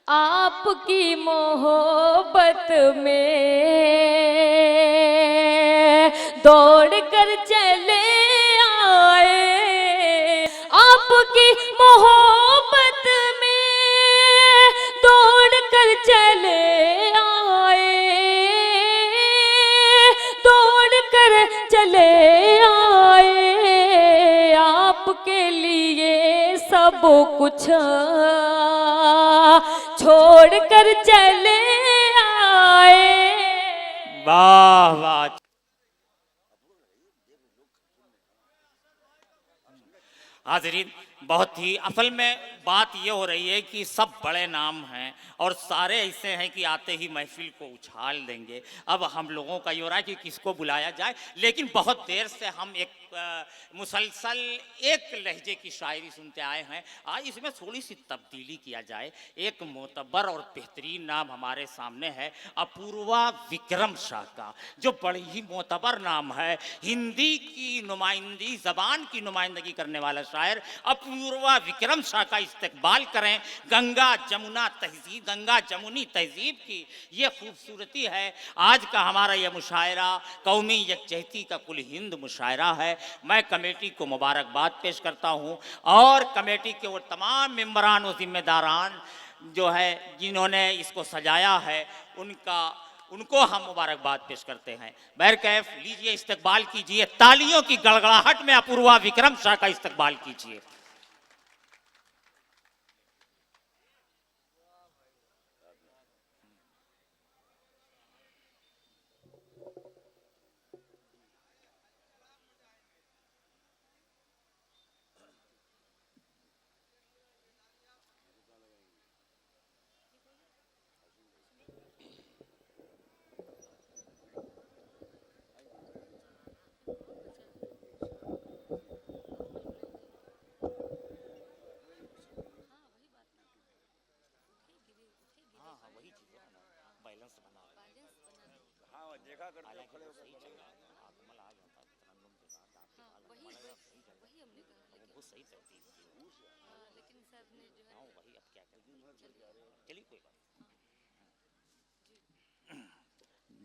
आपकी मोहब्बत में दौड़ कर चले आए, आपकी मोहब्बत में दौड़ कर चले आए, दौड़ कर चले आए, आपके लिए सब कुछ छोड़ कर चले आए। वाह वाह। हाज़रीन, बहुत ही असल में बात ये हो रही है कि सब बड़े नाम हैं और सारे ऐसे हैं कि आते ही महफिल को उछाल देंगे। अब हम लोगों का ये हो रहा है कि किसको बुलाया जाए, लेकिन बहुत देर से हम एक मुसलसल एक लहजे की शायरी सुनते आए हैं। आज इसमें थोड़ी सी तब्दीली किया जाए। एक मोतबर और बेहतरीन नाम हमारे सामने है, अपूर्वा विक्रम शाह का, जो बड़ी ही मोतबर नाम है। हिंदी की नुमाइंदी, ज़बान की नुमाइंदगी करने वाला शायर अपूर्वा विक्रम शाह का इस्तकबाल करें। गंगा जमुना तहजीब, गंगा जमुनी तहजीब की ये खूबसूरती है। आज का हमारा ये मुशायरा कौमी यकजहती का कुल हिंद मुशायरा है। मैं कमेटी को मुबारकबाद पेश करता हूँ और कमेटी के वो तमाम मेंबरान और जिम्मेदारान जो है जिन्होंने इसको सजाया है उनको हम मुबारकबाद पेश करते हैं। बैरकैफ लीजिए, इस्तकबाल कीजिए, तालियों की गड़गड़ाहट में अपूर्वा विक्रम शाह का इस्तकबाल कीजिए।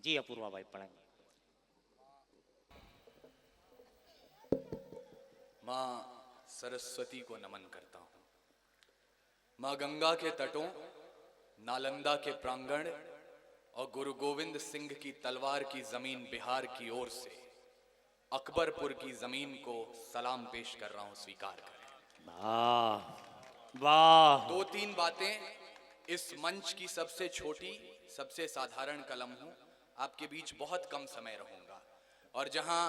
जी अपूर्वा भाई पढ़ें। माँ सरस्वती को नमन करता हूँ। माँ गंगा के तटों, नालंदा के प्रांगण और गुरु गोविंद सिंह की तलवार की जमीन बिहार की ओर से अकबरपुर की जमीन को सलाम पेश कर रहा हूँ, स्वीकार करें। वाह वाह। दो तीन बातें इस मंच की सबसे छोटी, सबसे साधारण कलम हूँ। आपके बीच बहुत कम समय रहूंगा और जहां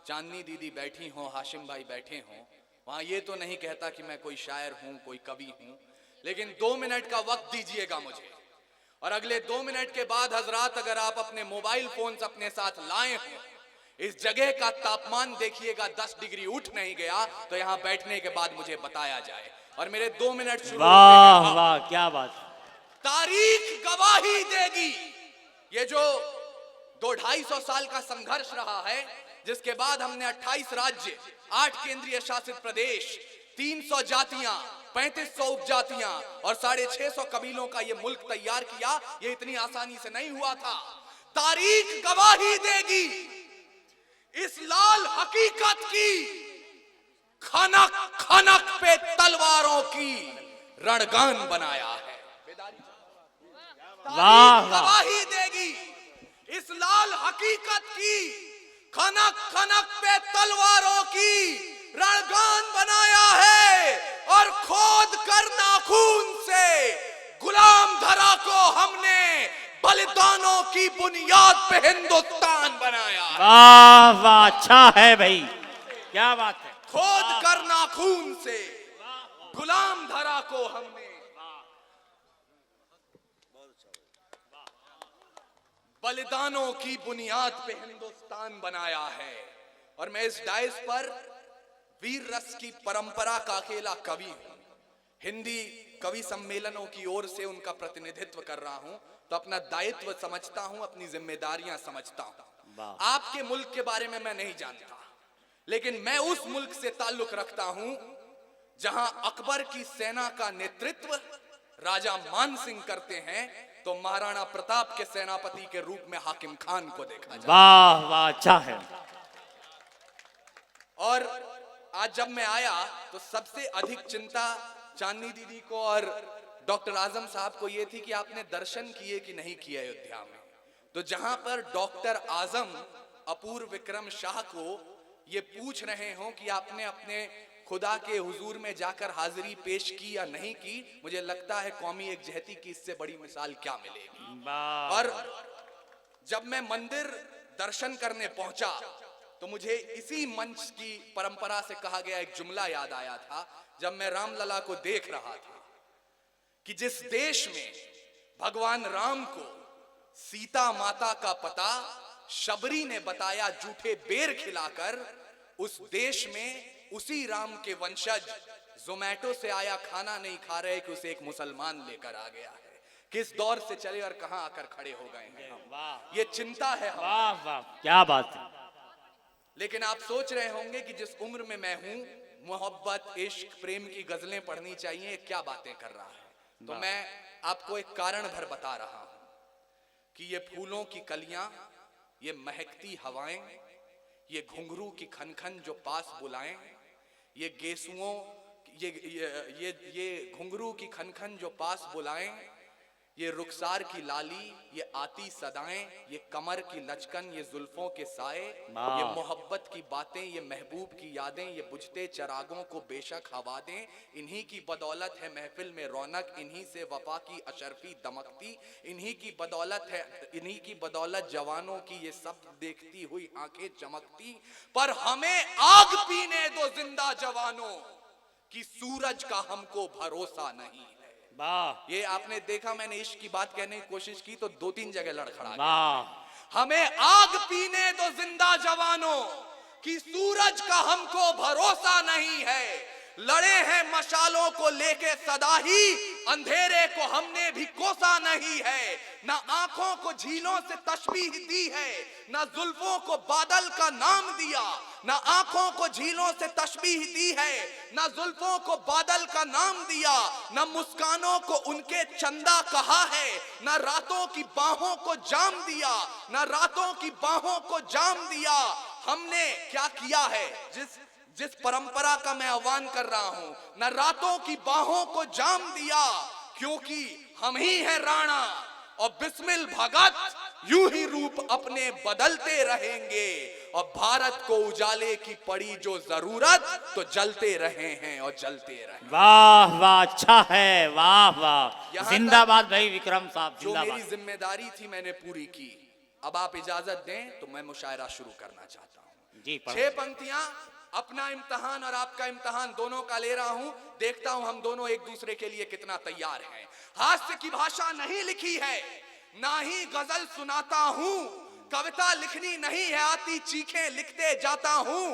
चांदनी दीदी बैठी हों, हाशिम भाई बैठे हों, वहां ये तो नहीं कहता कि मैं कोई शायर हूं, कोई कवि हूं, लेकिन 2 मिनट का वक्त दीजिएगा मुझे। और अगले 2 मिनट के बाद हजरात, अगर आप अपने मोबाइल फोन अपने साथ लाए हो, इस जगह का तापमान देखिएगा, 10 डिग्री उठ नहीं गया तो यहां बैठने के बाद मुझे बताया जाए। और मेरे 2 मिनट शुरू होते हैं। वाह वाह, क्या बात। तारीख गवाही देगी, ये जो 200-250 साल का संघर्ष रहा है, जिसके बाद हमने 28 राज्य, 8 केंद्रीय शासित प्रदेश, 300 जातियां, 3500 उपजातियां और 650 कबीलों का ये मुल्क तैयार किया, ये इतनी आसानी से नहीं हुआ था। तारीख गवाही देगी, इस लाल हकीकत की, खनक खनक पे तलवारों की रणगान बनाया है। वाह वाह। गवाही देगी, इस लाल हकीकत की, खनक खनक पे तलवारों की रणगान बनाया है। और खोद कर नाखून से गुलाम धरा को हमने बलिदानों की बुनियाद पे हिंदुस्तान बनाया है। वाह वाह, अच्छा है भाई, क्या बात है। खोद कर नाखून से गुलाम धरा को हमने बलिदानों की बुनियाद पे हिंदुस्तान बनाया है। और मैं इस डायस पर वीर रस की परंपरा का अकेला कवि हूं। हिंदी कवि सम्मेलनों की ओर से उनका प्रतिनिधित्व कर रहा हूं, तो अपना दायित्व समझता हूं, अपनी जिम्मेदारियां समझता हूं। आपके मुल्क के बारे में मैं नहीं जानता, लेकिन मैं उस मुल्क से ताल्लुक रखता हूं जहां अकबर की सेना का नेतृत्व राजा मान सिंह करते हैं तो महाराणा प्रताप के सेनापति के रूप में हाकिम खान को देखा जाए। वाह वाह, अच्छा है। और आज जब मैं आया तो सबसे अधिक चिंता चांदनी दीदी को और डॉक्टर आजम साहब को यह थी कि आपने दर्शन किए कि नहीं किए अयोध्या में। तो जहां पर डॉक्टर आजम अपूर्व विक्रम शाह को ये पूछ रहे हो कि आपने अपने खुदा के हुजूर में जाकर हाजिरी पेश की या नहीं की, मुझे लगता है कौमी एकजहती की इससे बड़ी मिसाल क्या मिलेगी। वाह। और जब मैं मंदिर दर्शन करने पहुंचा तो मुझे इसी मंच की परंपरा से कहा गया एक जुमला याद आया था, जब मैं रामलला को देख रहा था कि जिस देश में भगवान राम को सीता माता का पता शबरी ने बताया झूठे बेर खिलाकर, उस देश में उसी राम के वंशज जोमैटो से आया खाना नहीं खा रहे कि उसे एक मुसलमान लेकर आ गया है। किस दौर से चले और कहां आकर खड़े हो गए हैं हम। वाह। ये चिंता है हम। वाह वाह, क्या बात है। लेकिन आप सोच रहे होंगे कि जिस उम्र में मैं हूं, मोहब्बत इश्क प्रेम की गजलें पढ़नी चाहिए, क्या बातें कर रहा है। तो मैं आपको एक कारण भर बता रहा हूं कि ये फूलों की कलियां, ये महकती हवाएं, ये घुंघरू की खनखन जो पास बुलाएं, ये गेसुओं, ये घुंघरू की खनखन जो पास बुलाएं, ये रुखसार की लाली, ये आती सदाएं, ये कमर की लचकन, ये जुल्फों के साए, ये मोहब्बत की बातें, ये महबूब की यादें, ये बुझते चरागों को बेशक हवा दें, इन्हीं की बदौलत है महफिल में रौनक, इन्हीं से वफा की अशरफी दमकती, इन्हीं की बदौलत है, इन्हीं की बदौलत जवानों की ये सब देखती हुई आंखें चमकती। पर हमें आग पीने दो जिंदा जवानों कि सूरज का हमको भरोसा नहीं है। वाह। ये आपने देखा, मैंने इश्क की बात कहने की कोशिश की तो 2-3 जगह लड़खड़ा गया। वाह। हमें आग पीने दो जिंदा जवानों कि सूरज का हमको भरोसा नहीं है। लड़े हैं मशालों को लेके सदा ही, अंधेरे को हमने भी कोसा नहीं है। ना आंखों को झीलों से तशबीह दी है, ना जुल्फों को बादल का नाम दिया। ना आंखों को झीलों से तशबीह दी है, ना जुल्फों को बादल का नाम दिया। ना मुस्कानों को उनके चंदा कहा है, ना रातों की बाहों को जाम दिया, ना रातों की बाहों को जाम दिया। हमने क्या किया है जिस परंपरा का मैं आह्वान कर रहा हूं, न रातों की बाहों को जाम दिया, क्योंकि हम ही हैं राणा और बिस्मिल भगत, यूं ही रूप अपने बदलते रहेंगे। और भारत को उजाले की पड़ी जो जरूरत, तो जलते रहे हैं और जलते रहे। वाह वाह, अच्छा है। वाह वाह, जिंदाबाद भाई विक्रम साहब, जो मेरी जिंदाबाद। जिम्मेदारी थी मैंने पूरी की। अब आप इजाजत दें तो मैं मुशायरा शुरू करना चाहता हूं। जी, 6 पंक्तियां, अपना इम्तिहान और आपका इम्तिहान दोनों का ले रहा हूं। देखता हूं हम दोनों एक दूसरे के लिए कितना तैयार हैं। हास्य की भाषा नहीं लिखी है, ना ही गजल सुनाता हूं। कविता लिखनी नहीं है आती, चीखें लिखते जाता हूं।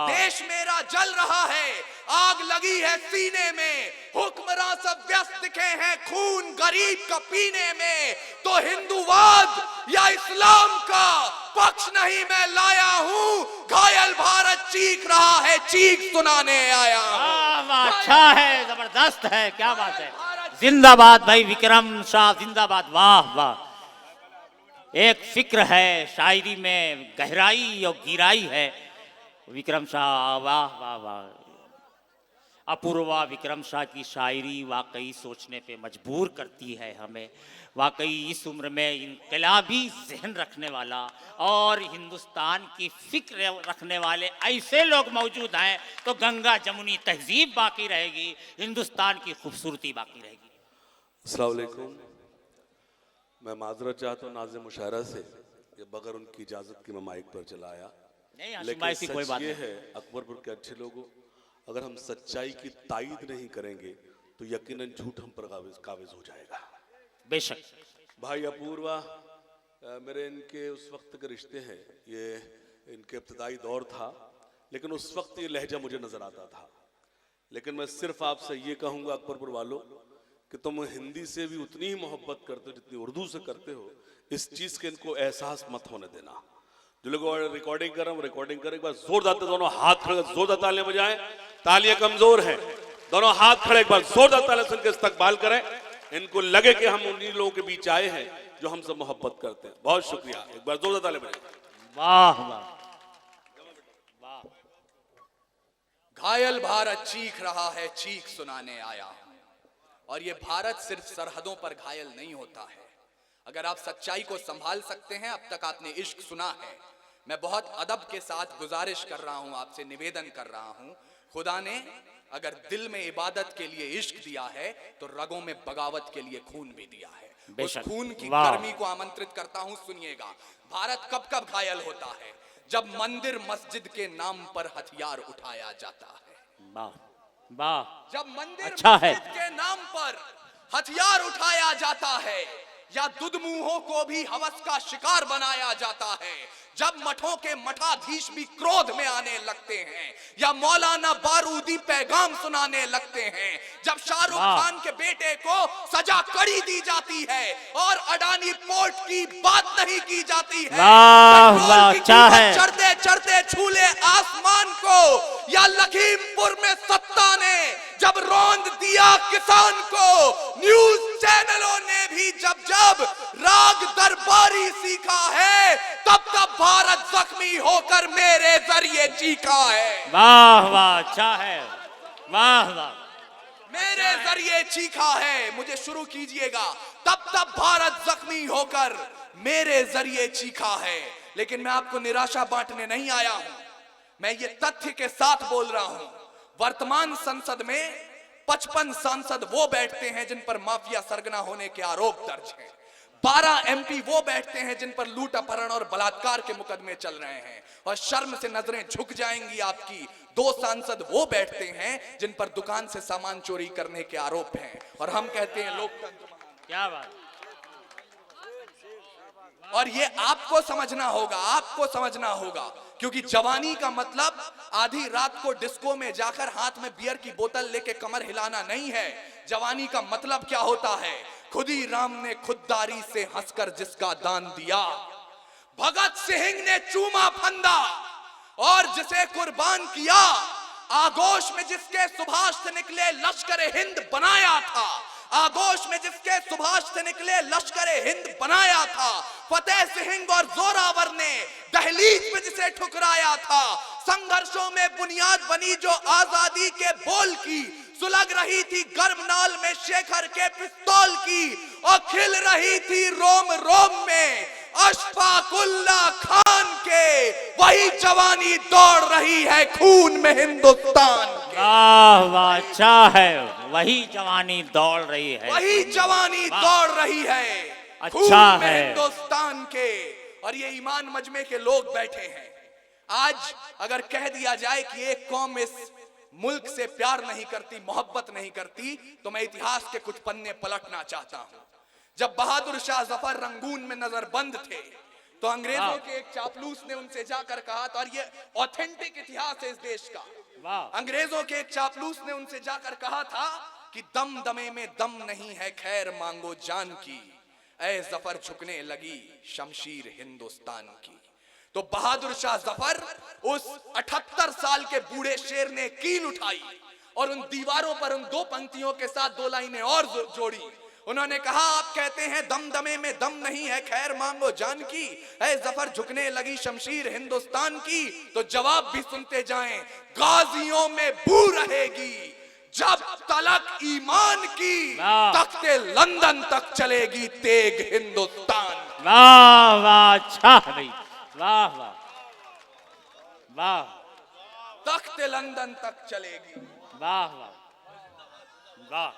देश मेरा जल रहा है, आग लगी है सीने में। हुक्मरान सब व्यस्त दिखे हैं खून गरीब का पीने में। तो हिंदूवाद या इस्लाम का पक्ष नहीं मैं लाया हूं। घायल भारत चीख रहा है, चीख सुनाने आया हूं। वाह वाह, अच्छा है, जबरदस्त है, क्या बात है। जिंदाबाद भाई विक्रम शाह, जिंदाबाद। वाह वाह, एक फिक्र है शायरी में, गहराई और गिराई है विक्रम शाह। वाह वाह वाह, अपूर्वा विक्रम शाह की शायरी वाकई सोचने पे मजबूर करती है हमें। वाकई इस उम्र में इनकलाबी जहन रखने वाला और हिंदुस्तान की फिक्र रखने वाले ऐसे लोग मौजूद हैं तो गंगा जमुनी तहजीब बाकी रहेगी, हिंदुस्तान की खूबसूरती बाकी रहेगी। अस्सलाम वालेकुम। मैं माजरत चाहता हूँ नाज़िम मुशायरा से कि बगैर उनकी इजाज़त की मैं माइक पर चला आया। नहीं, ऐसी कोई बात ये नहीं है अकबरपुर के अच्छे लोगों, अगर हम सच्चाई की तायीद नहीं करेंगे तो यकीनन झूठ हम पर काबिज हो जाएगा। बेशक भाई अपूर्वा, मेरे इनके उस वक्त के रिश्ते हैं, ये इनके इब्तदाई दौर था, लेकिन उस वक्त ये लहजा मुझे नजर आता था। लेकिन मैं सिर्फ आपसे ये कहूँगा अकबरपुर वालों कि तुम हिंदी से भी उतनी ही मोहब्बत करते हो जितनी उर्दू से करते हो। इस चीज़ के इनको एहसास मत होने देना। जो लोग रिकॉर्डिंग कर रहे हैं रिकॉर्डिंग करें, एक बार जोरदार दोनों हाथ खड़े, जोरदार तालियां बजाएं। तालियां कमजोर हैं, दोनों हाथ खड़े, एक बार जोरदार तालियां सुन के इस्तकबाल करें। इनको लगे कि हम उन्हीं लोगों के बीच आए हैं जो हमसे मोहब्बत करते हैं। बहुत शुक्रिया, एक बार जोरदार ताली बजाइए। वाह वाह। घायल भारत चीख रहा है, चीख सुनाने आया हूं। और ये भारत सिर्फ सरहदों पर घायल नहीं होता है। अगर आप सच्चाई को संभाल सकते हैं, अब तक आपने इश्क सुना है, मैं बहुत अदब के साथ गुजारिश कर रहा हूं, आपसे निवेदन कर रहा हूं, खुदा ने अगर दिल में इबादत के लिए इश्क दिया है तो रगों में बगावत के लिए खून भी दिया है। उस बेशक। खून की वाह। गर्मी को आमंत्रित करता हूं, सुनिएगा। भारत कब कब घायल होता है? जब मंदिर मस्जिद के नाम पर हथियार उठाया जाता है। वाह वाह। जब मंदिर अच्छा है। मस्जिद के नाम पर हथियार उठाया जाता है, या दुधमुंहों को भी हवस का शिकार बनाया जाता है, जब मठों के मठाधीश भी क्रोध में आने लगते हैं, या मौलाना बारूदी पैगाम सुनाने लगते हैं, जब शाहरुख खान के बेटे को सजा कड़ी दी जाती है और अडानी पोर्ट की बात नहीं की जाती है, वाह वाह। अच्छा है। चढ़ते चढ़ते छूले आसमान को, या लखीमपुर में सत्ता ने जब रौंद दिया किसान को, न्यूज चैनलों ने भी जब जब राग दरबारी सीखा है, तब तब भारत जख्मी होकर मेरे जरिए चीखा है। वाह वाह। अच्छा है। वाह वाह। मेरे जरिए चीखा है। मुझे शुरू कीजिएगा। तब तब भारत जख्मी होकर मेरे जरिए चीखा है। लेकिन मैं आपको निराशा बांटने नहीं आया हूं, मैं ये तथ्य के साथ बोल रहा हूं, वर्तमान संसद में 55 सांसद वो बैठते हैं जिन पर माफिया सरगना होने के आरोप दर्ज हैं। 12 एमपी वो बैठते हैं जिन पर लूट अपहरण और बलात्कार के मुकदमे चल रहे हैं, और शर्म से नजरें झुक जाएंगी आपकी। 2 सांसद वो बैठते हैं जिन पर दुकान से सामान चोरी करने के आरोप हैं, और हम कहते हैं लोकतंत्र। क्या बात। और ये आपको समझना होगा, आपको समझना होगा, क्योंकि जवानी का मतलब आधी रात को डिस्को में जाकर हाथ में बियर की बोतल लेके कमर हिलाना नहीं है। जवानी का मतलब क्या होता है? खुदी राम ने खुददारी से हंसकर जिसका दान दिया, भगत सिंह ने चूमा फंदा और जिसे कुर्बान किया, आगोश में जिसके सुभाष से निकले लश्कर हिंद बनाया था, आगोश में जिसके सुभाष से निकले लश्कर हिंद बनाया था, फतेह सिंह और जोरावर ने दहलीज में जिसे ठुकराया था, संघर्षों में बुनियाद बनी जो आजादी के बोल की, सुलग रही थी गर्मनाल में शेखर के पिस्तौल की, और खिल रही थी रोम रोम में अशफाकुल्ला खान के, वही जवानी दौड़ रही है खून में हिंदुस्तान के। वाह वाह। अच्छा है। वही जवानी दौड़ रही है, वही जवानी दौड़ रही है अच्छा खून में है। हिंदुस्तान के। और ये ईमान मजमे के लोग बैठे हैं। आज अगर कह दिया जाए कि एक कौम इस मुल्क से प्यार नहीं करती, मोहब्बत नहीं करती, तो मैं इतिहास के कुछ पन्ने पलटना चाहता हूं। जब बहादुर शाह जफर रंगून में नजरबंद थे, तो अंग्रेजों के एक चापलूस ने उनसे जाकर कहा, तो और ये ऑथेंटिक इतिहास है इस देश का, अंग्रेजों के एक चापलूस ने उनसे जाकर कहा था कि दम दमे में दम नहीं है, खैर मांगो जान की, ऐ जफर झुकने लगी शमशीर हिंदुस्तान की। तो बहादुर शाह जफर उस 78 साल के बूढ़े शेर ने कील उठाई और उन दीवारों पर उन 2 पंक्तियों के साथ 2 लाइनें और जोड़ी। उन्होंने कहा, आप कहते हैं दमदमे में दम नहीं है, खैर मांगो जान की, ऐ जफर झुकने लगी शमशीर हिंदुस्तान की। तो जवाब भी सुनते जाएं, गाजियों में बू रहेगी जब तलक ईमान की, तख्ते लंदन तक चलेगी तेग हिंदुस्तान। वाह वाह। अच्छा भाई। वाह वाह वाह। तख्ते लंदन तक चलेगी। वाह वाह वाह।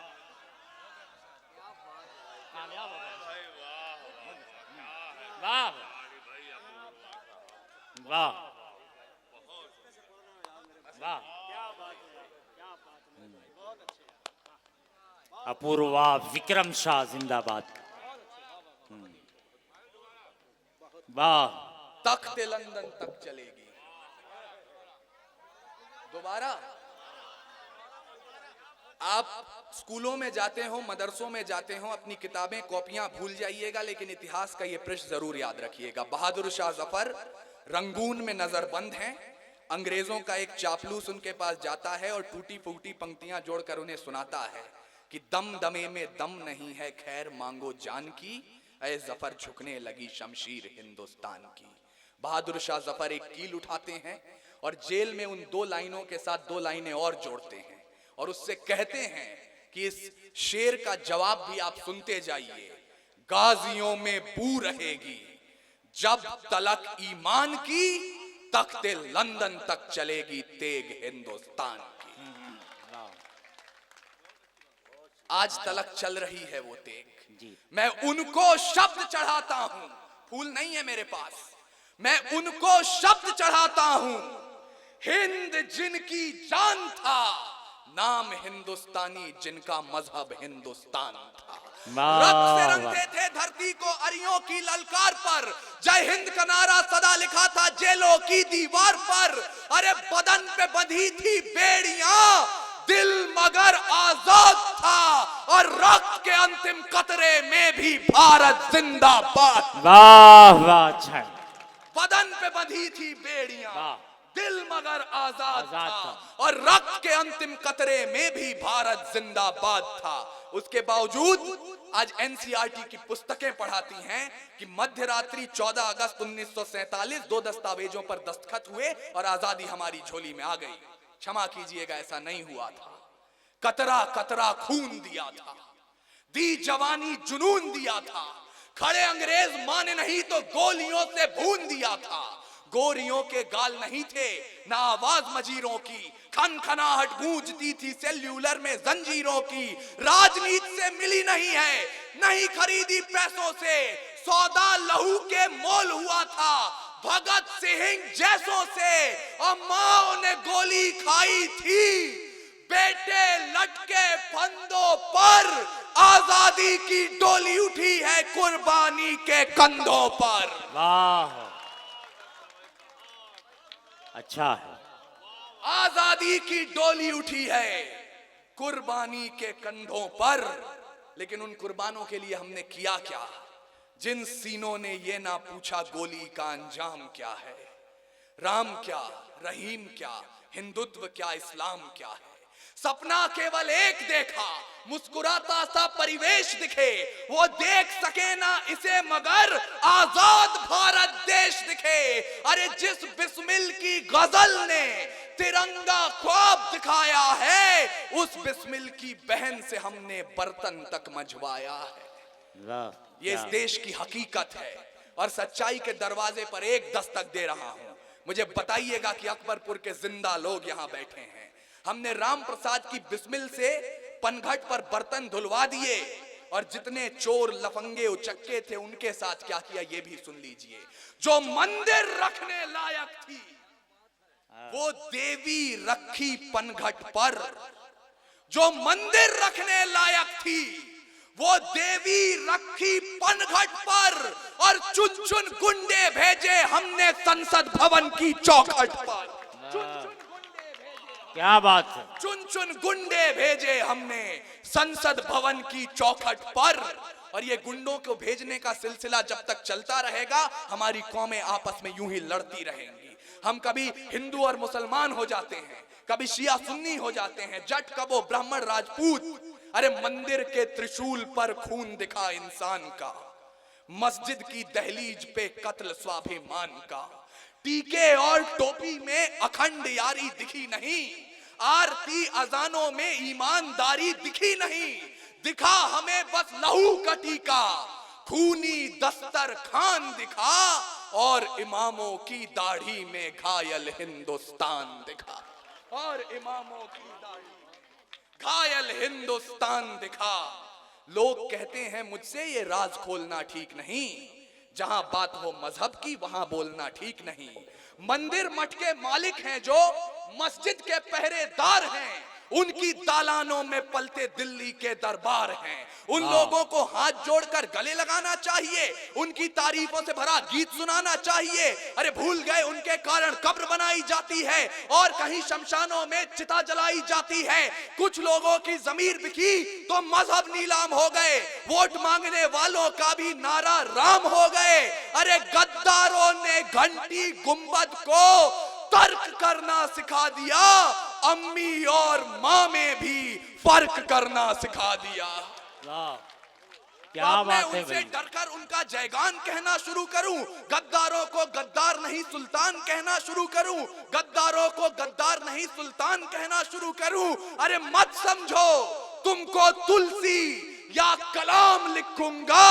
वाह वाह वाह। अपूर्वा। विक्रम शाह जिंदाबाद। वाह। तख्ते लंदन तक चलेगी। दोबारा आप स्कूलों में जाते हो, मदरसों में जाते हो, अपनी किताबें कॉपियां भूल जाइएगा, लेकिन इतिहास का ये पृष्ठ जरूर याद रखिएगा। बहादुर शाह जफर रंगून में नजरबंद हैं, अंग्रेजों का एक चापलूस उनके पास जाता है और टूटी फूटी पंक्तियां जोड़कर उन्हें सुनाता है कि दम दमे में दम नहीं है, खैर मांगो जान की, ऐ जफर झुकने लगी शमशीर हिंदुस्तान की। बहादुर शाह जफर एक कील उठाते हैं और जेल में उन 2 लाइनों के साथ 2 लाइनें और जोड़ते हैं और उससे कहते हैं कि इस शेर का जवाब भी आप सुनते जाइए। गाजियों में बू रहेगी जब तलक ईमान की, तख्ते लंदन तक चलेगी तेग हिंदुस्तान की। आज तलक चल रही है वो तेग। मैं उनको शब्द चढ़ाता हूं, फूल नहीं है मेरे पास, मैं उनको शब्द चढ़ाता हूं। हिंद जिनकी जान था, नाम हिंदुस्तानी जिनका मजहब हिंदुस्तान था। रक्त से रंगते थे धरती को अरियों की ललकार पर, जय हिंद का नारा सदा लिखा था जेलों की दीवार पर। अरे बदन पे बंधी थी बेड़ियां, दिल मगर आजाद था, और रक्त के अंतिम कतरे में भी भारत जिंदाबाद। वाह वाह, अच्छा। बदन पे बंधी थी बेड़ियां, वाह। दिल मगर आजाद आजाद था, और रक्त के अंतिम कतरे में भी भारत जिंदाबाद था। उसके बावजूद आज एनसीईआरटी की पुस्तकें पढ़ाती हैं कि मध्य रात्रि 14 अगस्त 1947 2 दस्तावेजों पर दस्तखत हुए और आजादी हमारी झोली में आ गई। क्षमा कीजिएगा, ऐसा नहीं हुआ था। कतरा कतरा खून दिया था, दी जवानी जुनून दिया था, खड़े अंग्रेज माने नहीं तो गोलियों से भून दिया था। गोरियों के गाल नहीं थे ना आवाज मजीरों की, खनखनाहट गूंजती थी सेल्यूलर में जंजीरों की। राजनीति से मिली नहीं है, नहीं खरीदी पैसों से, सौदा लहू के मोल हुआ था भगत सिंह जैसों से। और माओ ने गोली खाई थी, बेटे लटके फंदों पर, आजादी की डोली उठी है कुर्बानी के कंधों पर। वाह, अच्छा है। आजादी की डोली उठी है कुर्बानी के कंधों पर। लेकिन उन कुर्बानों के लिए हमने किया क्या, जिन सीनों ने ये ना पूछा गोली का अंजाम क्या है। राम क्या, रहीम क्या, हिंदुत्व क्या, इस्लाम क्या है। सपना केवल एक देखा, मुस्कुराता सा परिवेश दिखे, वो देख सके ना इसे मगर आजाद भारत देश दिखे। अरे जिस बिस्मिल की गजल ने तिरंगा ख्वाब दिखाया है, उस बिस्मिल की बहन से हमने बर्तन तक मंजवाया है। ये इस देश की हकीकत है और सच्चाई के दरवाजे पर एक दस्तक दे रहा हूं। मुझे बताइएगा कि अकबरपुर के जिंदा लोग यहां बैठे हैं। हमने राम प्रसाद की बिस्मिल से पनघट पर बर्तन धुलवा दिए, और जितने चोर लफंगे उचक्के थे उनके साथ क्या किया ये भी सुन लीजिए। जो मंदिर रखने लायक थी वो देवी रखी पनघट पर, जो मंदिर रखने लायक थी वो देवी रखी पनघट पर, और चुन चुन गुंडे भेजे हमने संसद भवन की चौखट पर। क्या बात है। चुन चुन गुंडे भेजे हमने संसद भवन की चौखट पर। और ये गुंडों को भेजने का सिलसिला जब तक चलता रहेगा, हमारी कौमें आपस में यूं ही लड़ती रहेंगी। हम कभी हिंदू और मुसलमान हो जाते हैं, कभी शिया सुन्नी हो जाते हैं, जट कबो ब्राह्मण राजपूत। अरे मंदिर के त्रिशूल पर खून दिखा इंसान का, मस्जिद की दहलीज पे कत्ल स्वाभिमान का। टीके और टोपी में अखंड यारी दिखी नहीं, आरती अजानों में ईमानदारी दिखी नहीं। दिखा हमें बस लहू का टीका, खूनी दस्तर खान दिखा, और इमामों की दाढ़ी में घायल हिंदुस्तान दिखा, और इमामों की दाढ़ी घायल हिंदुस्तान दिखा। लोग कहते हैं मुझसे ये राज खोलना ठीक नहीं, जहां बात हो मजहब की वहां बोलना ठीक नहीं। मंदिर मठ के मालिक हैं जो मस्जिद के पहरेदार हैं, उनकी दालानों में पलते दिल्ली के दरबार हैं। उन लोगों को हाथ जोड़कर गले लगाना चाहिए, उनकी तारीफों से भरा गीत सुनाना चाहिए। अरे भूल गए उनके कारण कब्र बनाई जाती है और कहीं शमशानों में चिता जलाई जाती है। कुछ लोगों की जमीर बिकी तो मजहब नीलाम हो गए, वोट मांगने वालों का भी नारा राम हो गए। अरे गद्दारों ने घंटी गुंबद को तर्क करना सिखा दिया, अम्मी और माँ में भी फर्क करना सिखा दिया। वाह, तो क्या अब मैं बात है उनसे भाई। डरकर उनका जयगान कहना शुरू करूं, गद्दारों को गद्दार नहीं सुल्तान कहना शुरू करूं, गद्दारों को गद्दार नहीं सुल्तान कहना शुरू करूं। अरे मत समझो तुमको तुलसी या कलाम लिखूंगा,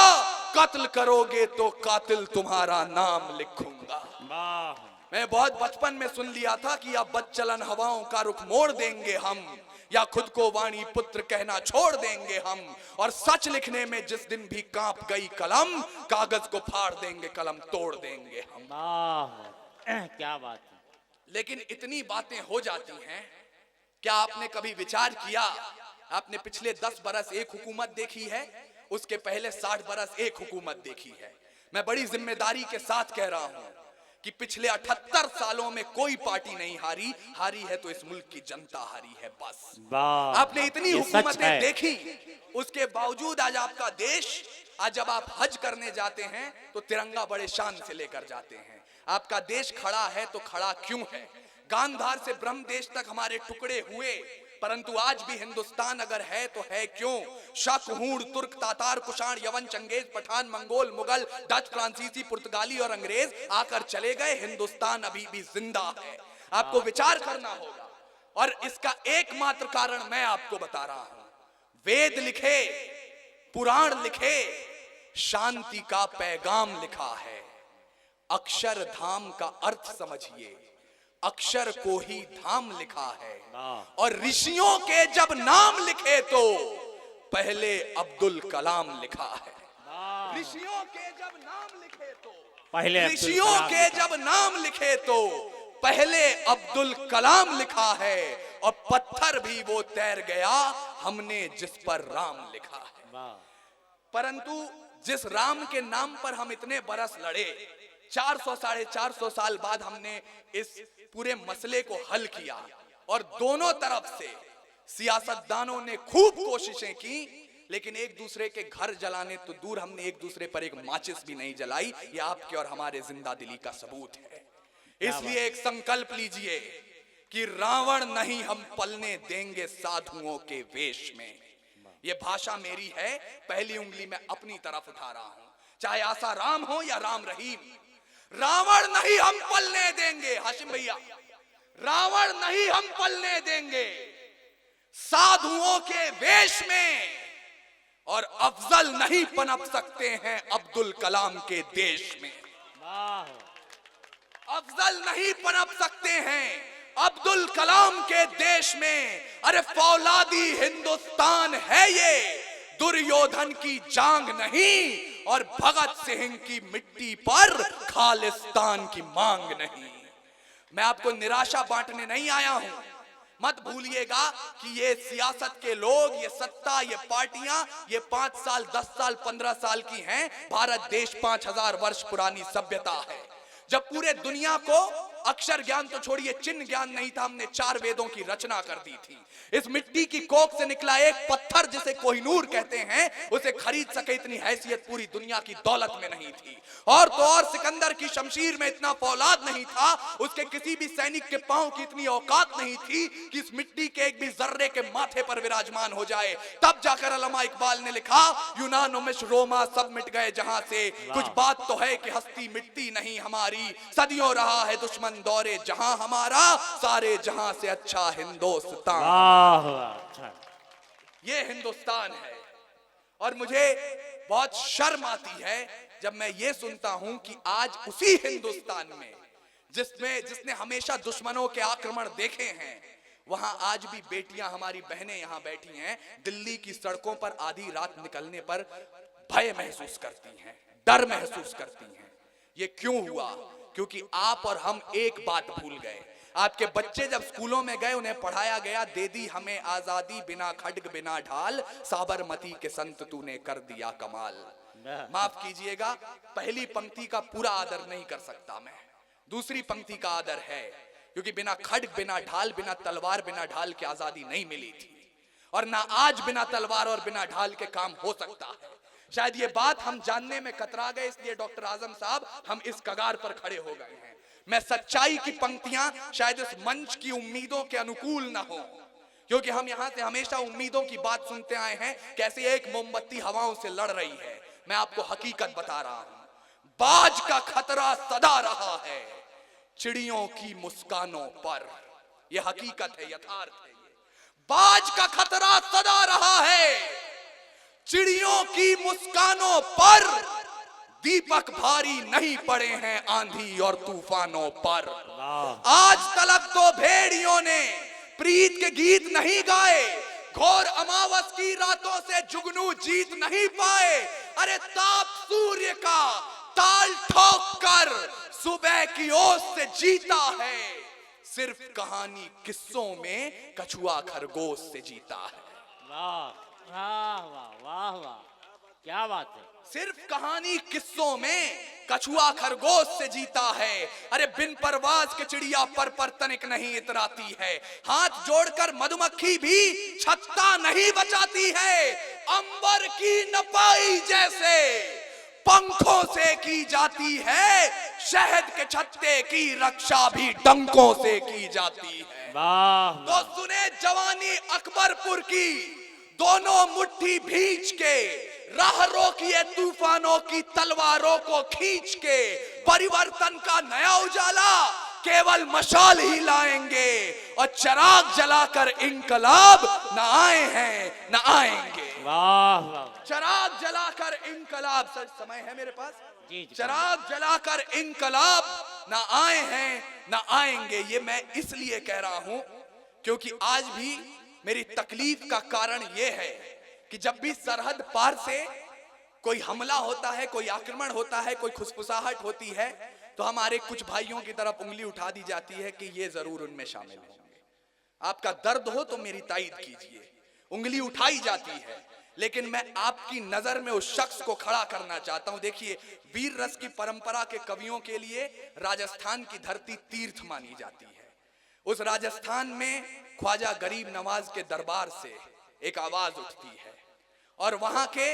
कत्ल करोगे तो कातिल तुम्हारा नाम लिखूंगा। वाह, मैं बहुत बचपन में सुन लिया था कि अब बदचलन हवाओं का रुख मोड़ देंगे हम, या खुद को वाणी पुत्र कहना छोड़ देंगे हम, और सच लिखने में जिस दिन भी कांप गई कलम, कागज को फाड़ देंगे, कलम तोड़ देंगे हम। वाह, क्या बात है। लेकिन इतनी बातें हो जाती हैं, क्या आपने कभी विचार किया? आपने पिछले 10 बरस एक हुकूमत देखी है, उसके पहले 60 बरस एक हुकूमत देखी है। मैं बड़ी जिम्मेदारी के साथ कह रहा हूं कि पिछले 78 सालों में कोई पार्टी नहीं हारी, हारी है तो इस मुल्क की जनता हारी है बस। वाह, आपने इतनी ये सच हुकूमतें है। देखी, उसके बावजूद आज आपका देश, आज जब आप हज करने जाते हैं तो तिरंगा बड़े शान से लेकर जाते हैं। आपका देश खड़ा है तो खड़ा क्यों है? गांधार से ब्रह्मदेश तक हमारे टुकड़े हुए, परंतु आज भी हिंदुस्तान अगर है तो है क्यों? शक, हूण, तुर्क, तातार, कुषाण, यवन, चंगेज, पठान, मंगोल, मुगल, डच, फ्रांसीसी, पुर्तगाली और अंग्रेज आकर चले गए, हिंदुस्तान अभी भी जिंदा है। आपको विचार करना होगा, और इसका एकमात्र कारण मैं आपको बता रहा हूं। वेद लिखे, पुराण लिखे, शांति का पैगाम लिखा है। अक्षरधाम का अर्थ समझिए, अक्षर को ही धाम लिखा है। और ऋषियों के जब नाम लिखे तो पहले अब्दुल कलाम लिखा है। ऋषियों के जब नाम लिखे तो पहले ऋषियों के जब नाम लिखे तो पहले अब्दुल कलाम लिखा है। और पत्थर भी वो तैर गया, हमने जिस पर राम लिखा है। परंतु जिस राम के नाम पर हम इतने बरस लड़े, 400 साढ़े 400 साल बाद हमने इस पूरे मसले को हल किया, और दोनों तरफ से सियासतदानों ने खूब कोशिशें की, लेकिन एक दूसरे के घर जलाने तो दूर, हमने एक दूसरे पर एक माचिस भी नहीं जलाई। यह आपके और हमारे जिंदा दिली का सबूत है। इसलिए एक संकल्प लीजिए कि रावण नहीं हम पलने देंगे साधुओं के वेश में। यह भाषा मेरी है, पहली उंगली मैं अपनी तरफ उठा रहा हूं, चाहे आसा राम हो या राम रहीम। रावण नहीं हम पलने देंगे, हाशिम भैया, रावण नहीं हम पलने देंगे साधुओं के वेश में। और अफजल नहीं पनप सकते हैं अब्दुल कलाम के देश में। अफजल नहीं पनप सकते हैं अब्दुल कलाम के देश में। अरे फौलादी हिंदुस्तान है ये, दुर्योधन की जांग नहीं, और भगत सिंह की मिट्टी पर खालिस्तान की मांग नहीं। मैं आपको निराशा बांटने नहीं आया हूं। मत भूलिएगा कि ये सियासत के लोग, ये सत्ता, ये पार्टियां, ये 5 साल 10 साल 15 साल की हैं। भारत देश 5000 वर्ष पुरानी सभ्यता है। जब पूरे दुनिया को अक्षर ज्ञान तो छोड़िए, चिन्ह ज्ञान नहीं था, हमने 4 वेदों की रचना कर दी थी। इस मिट्टी की कोख से निकला एक पत्थर जिसे कोहिनूर कहते हैं, उसे खरीद सके इतनी हैसियत पूरी दुनिया की दौलत में नहीं थी। और तो और सिकंदर की शमशीर में इतना फौलाद नहीं था, उसके किसी भी सैनिक के पांव की इतनी औकात नहीं थी कि इस मिट्टी के एक भी जर्रे के माथे पर विराजमान हो जाए। तब जाकर अल्लामा इकबाल ने लिखा, यूनान मिस्र रोमा सब मिट गए जहां से, कुछ बात तो है कि हस्ती मिटती नहीं हमारी, सदियों रहा है दुश्मन दौरे जहां हमारा, सारे जहां से अच्छा हिंदुस्तान। ये हिंदुस्तान है। और मुझे बहुत शर्म आती है जब मैं ये सुनता हूं कि आज उसी हिंदुस्तान में जिसने हमेशा दुश्मनों के आक्रमण देखे हैं, वहां आज भी बेटियां, हमारी बहनें यहां बैठी हैं, दिल्ली की सड़कों पर आधी रात निकलने पर भय महसूस करती हैं, डर महसूस करती हैं। ये क्यों हुआ? क्योंकि आप और हम एक बात भूल गए। आपके बच्चे जब स्कूलों में गए, उन्हें पढ़ाया गया, दे दी हमें आजादी बिना खड्ग बिना ढाल, साबरमती के संत तूने कर दिया कमाल। माफ कीजिएगा, पहली पंक्ति का पूरा आदर नहीं कर सकता मैं, दूसरी पंक्ति का आदर है, क्योंकि बिना खड्ग बिना ढाल, बिना तलवार बिना ढाल के आजादी नहीं मिली थी, और ना आज बिना तलवार और बिना ढाल के काम हो सकता है। शायद ये बात हम जानने में कतरा गए, इसलिए डॉक्टर आजम साहब हम इस कगार पर खड़े हो गए हैं। मैं सच्चाई की पंक्तियां शायद इस मंच की उम्मीदों के अनुकूल ना हो, क्योंकि हम यहां से हमेशा उम्मीदों की बात सुनते आए हैं, कैसे एक मोमबत्ती हवाओं से लड़ रही है। मैं आपको हकीकत बता रहा हूं, बाज का खतरा सदा रहा है चिड़ियों की मुस्कानों पर। यह हकीकत है, यथार्थ है। बाज का खतरा सदा रहा है चिड़ियों की मुस्कानों पर, दीपक भारी नहीं पड़े हैं आंधी और तूफानों पर। आज तलक तो भेड़ियों ने प्रीत के गीत नहीं गाए, घोर अमावस की रातों से जुगनू जीत नहीं पाए। अरे ताप सूर्य का ताल ठोक कर सुबह की ओस से जीता है, सिर्फ कहानी किस्सों में कछुआ खरगोश से जीता है। वाह वाह वाह वाह वाह, क्या बात है। सिर्फ कहानी किस्सों में कछुआ खरगोश से जीता है। अरे बिन परवाज के चिड़िया पर तनिक नहीं इतराती है, हाथ जोड़कर मधुमक्खी भी छत्ता नहीं बचाती है। अंबर की नपाई जैसे पंखों से की जाती है, शहद के छत्ते की रक्षा भी डंकों से की जाती है। वाह तो सुने जवानी अकबरपुर की, दोनों मुट्ठी भींच के राह रोकिए तूफानों की तलवारों को खींच के। परिवर्तन का नया उजाला केवल मशाल ही लाएंगे, और चिराग जलाकर इनकलाब न आए हैं न आएंगे। वाह वाह, चिराग जलाकर इनकलाब, सर समय है मेरे पास जी जी। चिराग जलाकर इनकलाब न आए हैं न आएंगे। ये मैं इसलिए कह रहा हूं क्योंकि आज भी मेरी तकलीफ का कारण यह है कि जब भी सरहद पार से कोई हमला होता है, कोई आक्रमण होता है, कोई खुसफुसाहट होती है, तो हमारे कुछ भाइयों की तरफ उंगली उठा दी जाती है कि ये जरूर उनमें शामिल होंगे। आपका दर्द हो तो मेरी ताईद कीजिए, उंगली उठाई जाती है, लेकिन मैं आपकी नजर में उस शख्स को खड़ा करना चाहता हूं। देखिए, वीर रस की परंपरा के कवियों के लिए राजस्थान की धरती तीर्थ मानी जाती है। उस राजस्थान में ख्वाजा गरीब नवाज के दरबार से एक आवाज उठती है, और वहां के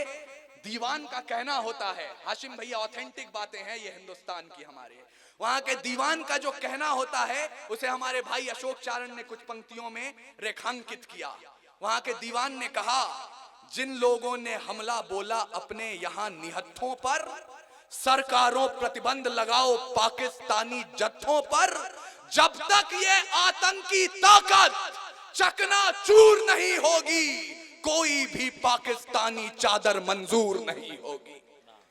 दीवान का कहना होता है, हाशिम भैया ऑथेंटिक बातें हैं ये हिंदुस्तान की हमारे, वहां के दीवान का जो कहना होता है उसे हमारे भाई अशोक चारण ने कुछ पंक्तियों में रेखांकित किया। वहां के दीवान ने कहा, जिन लोगों ने हमला बोला अपने यहां निहत्थों पर, सरकारों प्रतिबंध लगाओ पाकिस्तानी जत्थों पर, जब तक ये आतंकी ताकत चकनाचूर नहीं होगी, कोई भी पाकिस्तानी चादर मंजूर नहीं होगी।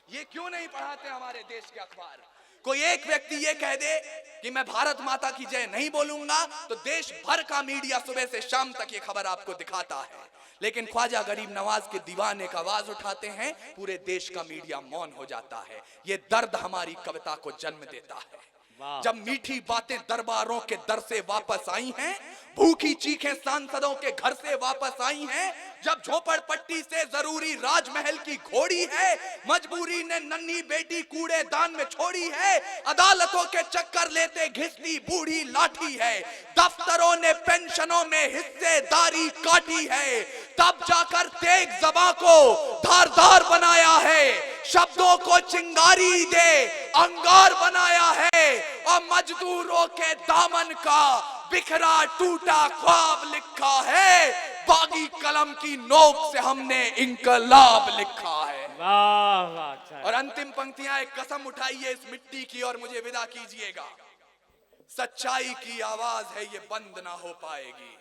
ये क्यों नहीं पढ़ाते हमारे देश के अखबार? कोई एक व्यक्ति ये कह दे कि मैं भारत माता की जय नहीं बोलूंगा, तो देश भर का मीडिया सुबह से शाम तक ये खबर आपको दिखाता है। लेकिन ख्वाजा गरीब नवाज के दीवान एक आवाज उठाते हैं, पूरे देश का मीडिया मौन हो जाता है। ये दर्द हमारी कविता को जन्म देता है। जब मीठी बातें दरबारों के दर से वापस आई हैं, भूखी चीखें सांसदों के घर से वापस आई हैं, जब झोपड़पट्टी से जरूरी राजमहल की घोड़ी है, मजबूरी ने नन्ही बेटी कूड़ेदान में छोड़ी है, अदालतों के चक्कर लेते घिसती बूढ़ी लाठी है, दफ्तरों ने पेंशनों में हिस्सेदारी काटी है, तब जाकर तेग ज़बां को धारदार बनाया है, शब्दों को चिंगारी दे अंगार बनाया है, और मजदूरों के दामन का बिखरा टूटा ख्वाब लिखा है, बागी कलम की नोक से हमने इनकलाब लिखा है। वाह वाह, अच्छा। और अंतिम पंक्तियां, एक कसम उठाइए इस मिट्टी की और मुझे विदा कीजिएगा। सच्चाई की आवाज है ये बंद ना हो पाएगी,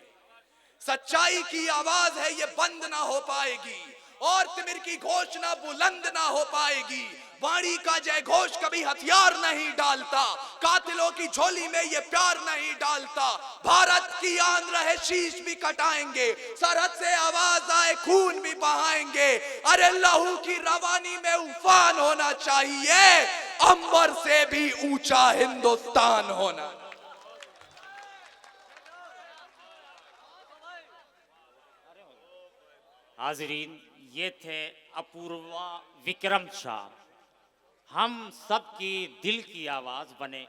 सच्चाई की आवाज है ये बंद ना हो पाएगी, और तिमिर की घोषणा बुलंद ना हो पाएगी। वाणी का जय घोष कभी हथियार नहीं डालता, कातिलों की झोली में ये प्यार नहीं डालता। भारत की आन रहे शीश भी कटाएंगे, सरहद से आवाज आए खून भी बहाएंगे। अरे लहू की रवानी में उफान होना चाहिए, अंबर से भी ऊंचा हिंदुस्तान होना। हाजरीन, ये थे अपूर्वा विक्रम शाह। हम सबकी दिल की आवाज़ बने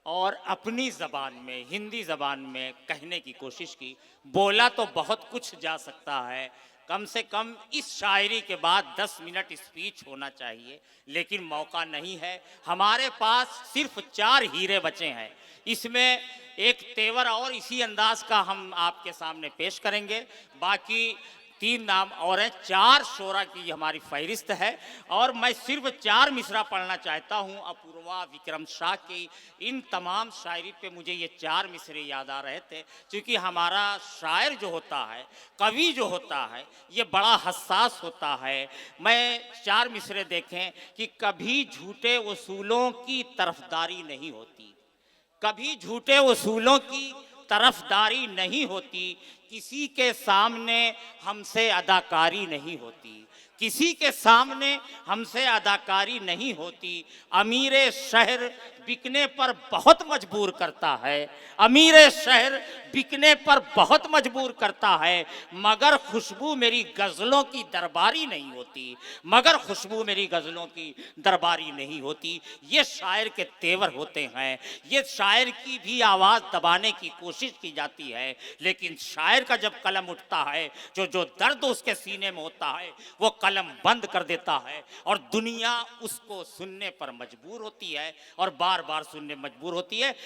और अपनी ज़बान में, हिंदी ज़बान में कहने की कोशिश की। बोला तो बहुत कुछ जा सकता है, कम से कम इस शायरी के बाद 10 मिनट स्पीच होना चाहिए, लेकिन मौका नहीं है। हमारे पास सिर्फ 4 हीरे बचे हैं। इसमें एक तेवर और इसी अंदाज का हम आपके सामने पेश करेंगे। बाकी 3 नाम और हैं। 4 शोरा की हमारी फहरिस्त है और मैं सिर्फ 4 मिसरा पढ़ना चाहता हूँ अपूर्वा विक्रम शाह की। इन तमाम शायरी पे मुझे ये 4 मिसरे याद आ रहे थे, क्योंकि हमारा शायर जो होता है, कवि जो होता है, ये बड़ा हसास होता है। मैं 4 मिसरे देखें कि कभी झूठे वसूलों की तरफदारी नहीं होती, कभी झूठे वसूलों की तरफदारी नहीं होती, किसी के सामने हमसे अदाकारी नहीं होती, किसी के सामने हमसे अदाकारी नहीं होती। अमीर शहर बिकने पर बहुत मजबूर करता है, अमीर शहर बिकने पर बहुत मजबूर करता है, मगर खुशबू मेरी गज़लों की दरबारी नहीं होती, मगर खुशबू मेरी गज़लों की दरबारी नहीं होती। ये शायर के तेवर होते हैं। ये शायर की भी आवाज़ दबाने की कोशिश की जाती है, लेकिन शायर का जब कलम उठता है, जो दर्द उसके सीने में होता है, वो कलम बंद कर देता है और दुनिया उसको सुनने पर मजबूर होती है और बार बार सुनने मजबूर होती है।